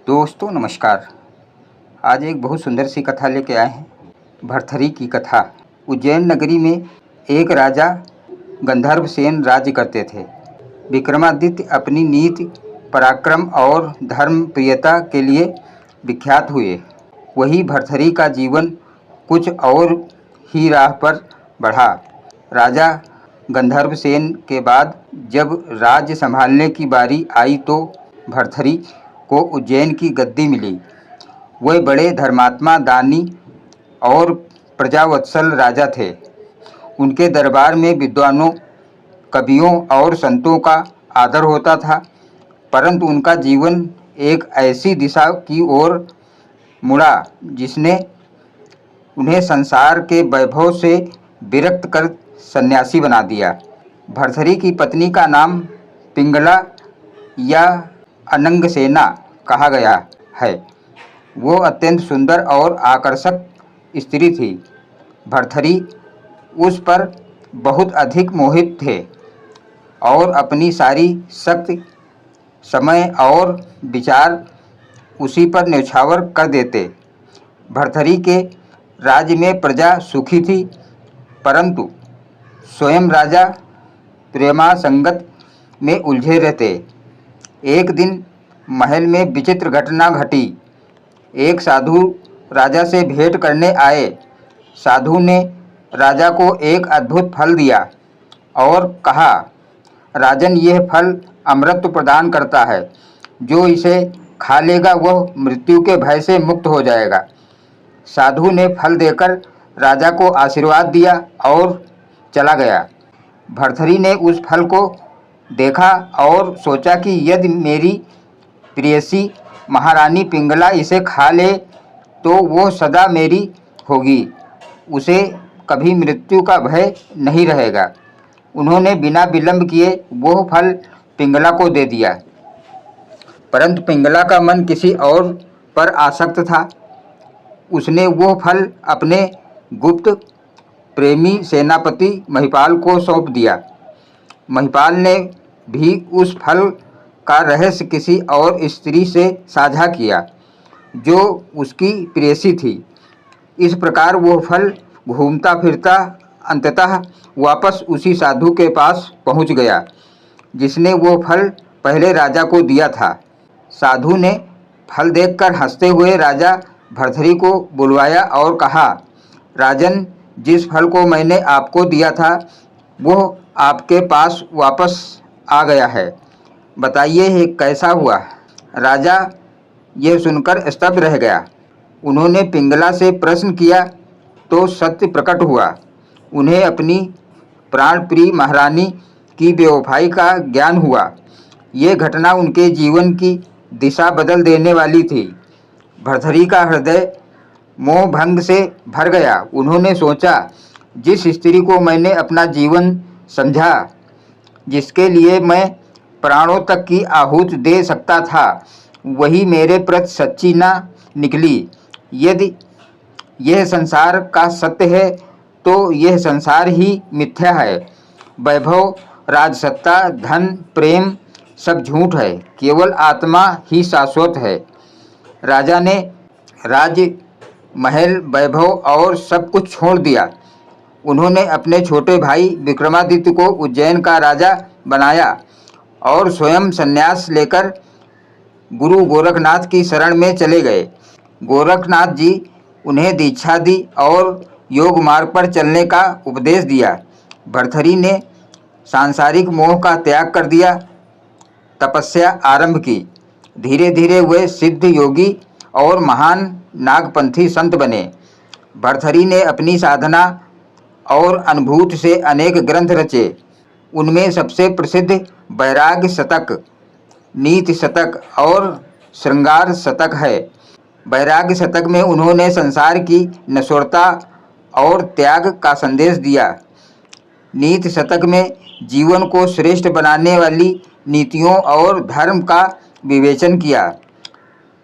दोस्तों नमस्कार। आज एक बहुत सुंदर सी कथा लेके आए हैं, भरथरी की कथा। उज्जैन नगरी में एक राजा गंधर्वसेन राज्य करते थे। विक्रमादित्य अपनी नीति, पराक्रम और धर्मप्रियता के लिए विख्यात हुए। वही भरथरी का जीवन कुछ और ही राह पर बढ़ा। राजा गंधर्वसेन के बाद जब राज्य संभालने की बारी आई तो भरथरी को उज्जैन की गद्दी मिली। वे बड़े धर्मात्मा, दानी और प्रजावत्सल राजा थे। उनके दरबार में विद्वानों, कवियों और संतों का आदर होता था, परंतु उनका जीवन एक ऐसी दिशा की ओर मुड़ा जिसने उन्हें संसार के वैभव से विरक्त कर सन्यासी बना दिया। भरथरी की पत्नी का नाम पिंगला या अनंगसेना कहा गया है। वो अत्यंत सुंदर और आकर्षक स्त्री थी। भरथरी उस पर बहुत अधिक मोहित थे और अपनी सारी शक्ति, समय और विचार उसी पर न्यौछावर कर देते। भरथरी के राज्य में प्रजा सुखी थी, परंतु स्वयं राजा प्रेमासंगत में उलझे रहते। एक दिन महल में विचित्र घटना घटी। एक साधु राजा से भेंट करने आए। साधु ने राजा को एक अद्भुत फल दिया और कहा, राजन, यह फल अमृत प्रदान करता है। जो इसे खा लेगा वह मृत्यु के भय से मुक्त हो जाएगा। साधु ने फल देकर राजा को आशीर्वाद दिया और चला गया। भरथरी ने उस फल को देखा और सोचा कि यदि मेरी प्रेयसी महारानी पिंगला इसे खा ले तो वो सदा मेरी होगी, उसे कभी मृत्यु का भय नहीं रहेगा। उन्होंने बिना विलंब किए वो फल पिंगला को दे दिया, परंतु पिंगला का मन किसी और पर आसक्त था। उसने वो फल अपने गुप्त प्रेमी सेनापति महिपाल को सौंप दिया। महिपाल ने भी उस फल का रहस्य किसी और स्त्री से साझा किया जो उसकी प्रेयसी थी। इस प्रकार वो फल घूमता फिरता अंततः वापस उसी साधु के पास पहुंच गया जिसने वो फल पहले राजा को दिया था। साधु ने फल देखकर हंसते हुए राजा भरथरी को बुलवाया और कहा, राजन, जिस फल को मैंने आपको दिया था वो आपके पास वापस आ गया है। बताइए ये कैसा हुआ। राजा यह सुनकर स्तब्ध रह गया। उन्होंने पिंगला से प्रश्न किया तो सत्य प्रकट हुआ। उन्हें अपनी प्राणप्रिय महारानी की बेवफाई का ज्ञान हुआ। ये घटना उनके जीवन की दिशा बदल देने वाली थी। भरथरी का हृदय मोह भंग से भर गया। उन्होंने सोचा, जिस स्त्री को मैंने अपना जीवन समझा, जिसके लिए मैं प्राणों तक की आहूति दे सकता था, वही मेरे प्रति सच्ची ना निकली। यदि यह संसार का सत्य है तो यह संसार ही मिथ्या है। वैभव, राजसत्ता, धन, प्रेम सब झूठ है। केवल आत्मा ही शाश्वत है। राजा ने राज्य, महल, वैभव और सब कुछ छोड़ दिया। उन्होंने अपने छोटे भाई विक्रमादित्य को उज्जैन का राजा बनाया और स्वयं संन्यास लेकर गुरु गोरखनाथ की शरण में चले गए। गोरखनाथ जी उन्हें दीक्षा दी और योग मार्ग पर चलने का उपदेश दिया। भरथरी ने सांसारिक मोह का त्याग कर दिया, तपस्या आरंभ की। धीरे धीरे वे सिद्ध योगी और महान नागपंथी संत बने। भरथरी ने अपनी साधना और अनुभूति से अनेक ग्रंथ रचे। उनमें सबसे प्रसिद्ध वैराग्य शतक, नीति शतक और श्रृंगार शतक है। वैराग्य शतक में उन्होंने संसार की नश्वरता और त्याग का संदेश दिया। नीति शतक में जीवन को श्रेष्ठ बनाने वाली नीतियों और धर्म का विवेचन किया।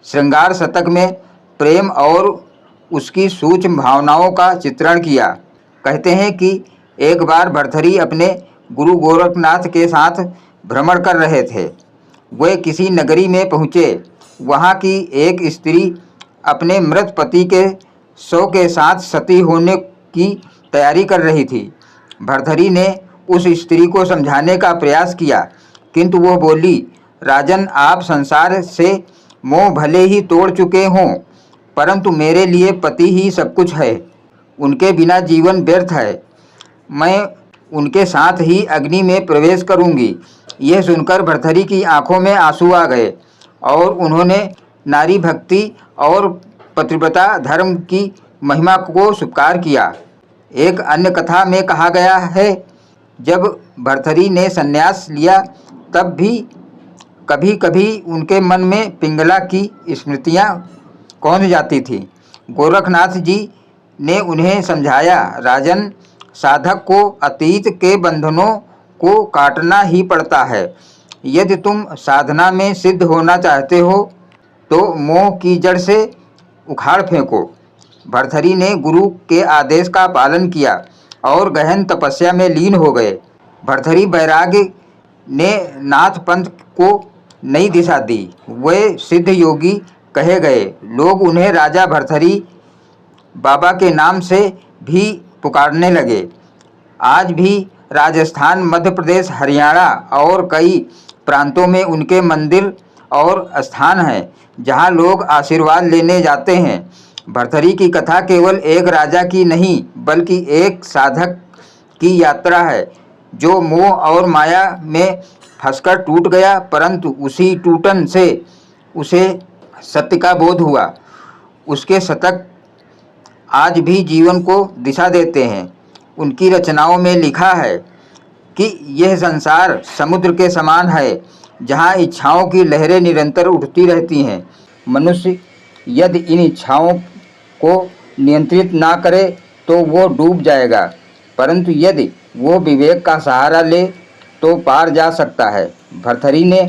श्रृंगार शतक में प्रेम और उसकी सूक्ष्म भावनाओं का चित्रण किया। कहते हैं कि एक बार भरथरी अपने गुरु गोरखनाथ के साथ भ्रमण कर रहे थे। वे किसी नगरी में पहुँचे। वहाँ की एक स्त्री अपने मृत पति के शव के साथ सती होने की तैयारी कर रही थी। भर्तृहरि ने उस स्त्री को समझाने का प्रयास किया, किंतु वो बोली, राजन, आप संसार से मोह भले ही तोड़ चुके हों, परंतु मेरे लिए पति ही सब कुछ है। उनके बिना जीवन व्यर्थ है। मैं उनके साथ ही अग्नि में प्रवेश करूंगी। यह सुनकर भर्तृहरि की आंखों में आंसू आ गए और उन्होंने नारी भक्ति और पतिव्रता धर्म की महिमा को स्वीकार किया। एक अन्य कथा में कहा गया है, जब भर्तृहरि ने संन्यास लिया तब भी कभी कभी उनके मन में पिंगला की स्मृतियाँ कौंध जाती थी। गोरखनाथ जी ने उन्हें समझाया, राजन, साधक को अतीत के बंधनों को काटना ही पड़ता है। यदि तुम साधना में सिद्ध होना चाहते हो तो मोह की जड़ से उखाड़ फेंको। भर्तृहरि ने गुरु के आदेश का पालन किया और गहन तपस्या में लीन हो गए। भर्तृहरि वैराग्य ने नाथ पंथ को नई दिशा दी। वे सिद्ध योगी कहे गए। लोग उन्हें राजा भर्तृहरि बाबा के नाम से भी पुकारने लगे। आज भी राजस्थान, मध्य प्रदेश, हरियाणा और कई प्रांतों में उनके मंदिर और स्थान हैं जहां लोग आशीर्वाद लेने जाते हैं। भर्तृहरि की कथा केवल एक राजा की नहीं, बल्कि एक साधक की यात्रा है जो मोह और माया में फंसकर टूट गया, परंतु उसी टूटन से उसे सत्य का बोध हुआ। उसके शतक आज भी जीवन को दिशा देते हैं। उनकी रचनाओं में लिखा है कि यह संसार समुद्र के समान है जहाँ इच्छाओं की लहरें निरंतर उठती रहती हैं। मनुष्य यदि इन इच्छाओं को नियंत्रित ना करे तो वो डूब जाएगा, परंतु यदि वो विवेक का सहारा ले तो पार जा सकता है। भर्तृहरि ने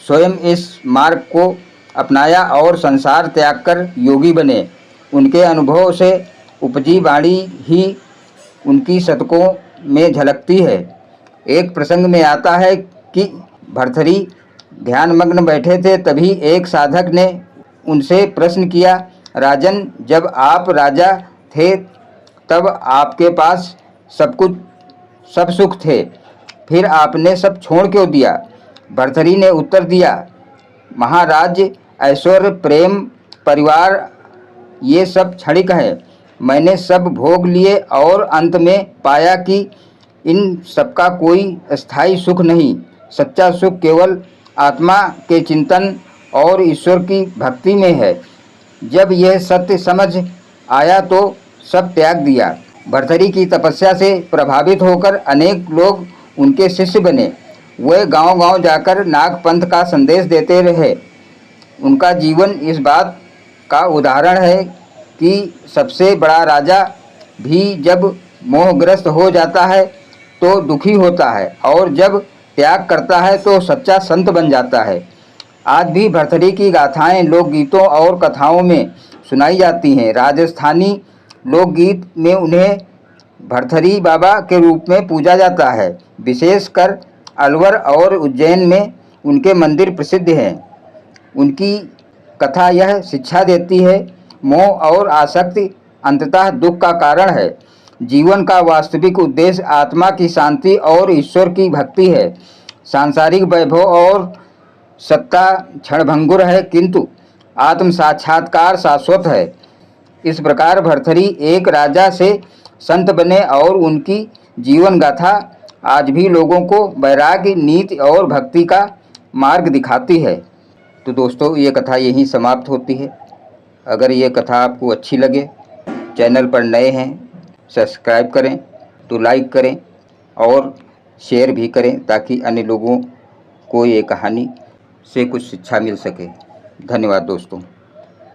स्वयं इस मार्ग को अपनाया और संसार त्याग कर योगी बने। उनके अनुभव से उपजी वाणी ही उनकी शतकों में झलकती है। एक प्रसंग में आता है कि भर्तृहरि ध्यानमग्न बैठे थे, तभी एक साधक ने उनसे प्रश्न किया, राजन, जब आप राजा थे तब आपके पास सब सुख थे, फिर आपने सब छोड़ क्यों दिया? भर्तृहरि ने उत्तर दिया, महाराज, ऐश्वर्य, प्रेम, परिवार ये सब क्षणिक है। मैंने सब भोग लिए और अंत में पाया कि इन सबका कोई स्थायी सुख नहीं। सच्चा सुख केवल आत्मा के चिंतन और ईश्वर की भक्ति में है। जब यह सत्य समझ आया तो सब त्याग दिया। भर्तृहरि की तपस्या से प्रभावित होकर अनेक लोग उनके शिष्य बने। वे गांव-गांव जाकर नागपंथ का संदेश देते रहे। उनका जीवन इस बात का उदाहरण है कि सबसे बड़ा राजा भी जब मोहग्रस्त हो जाता है तो दुखी होता है, और जब त्याग करता है तो सच्चा संत बन जाता है। आज भी भर्तृहरि की गाथाएं लोकगीतों और कथाओं में सुनाई जाती हैं। राजस्थानी लोकगीत में उन्हें भर्तृहरि बाबा के रूप में पूजा जाता है। विशेषकर अलवर और उज्जैन में उनके मंदिर प्रसिद्ध हैं। उनकी कथा यह शिक्षा देती है, मोह और आसक्ति अंततः दुख का कारण है। जीवन का वास्तविक उद्देश्य आत्मा की शांति और ईश्वर की भक्ति है। सांसारिक वैभव और सत्ता क्षणभंगुर है, किंतु आत्म साक्षात्कार शाश्वत है। इस प्रकार भर्तृहरि एक राजा से संत बने और उनकी जीवन गाथा आज भी लोगों को वैराग्य, नीति और भक्ति का मार्ग दिखाती है। तो दोस्तों, ये कथा यहीं समाप्त होती है। अगर ये कथा आपको अच्छी लगे, चैनल पर नए हैं, सब्सक्राइब करें, तो लाइक करें और शेयर भी करें, ताकि अन्य लोगों को ये कहानी से कुछ शिक्षा मिल सके। धन्यवाद दोस्तों।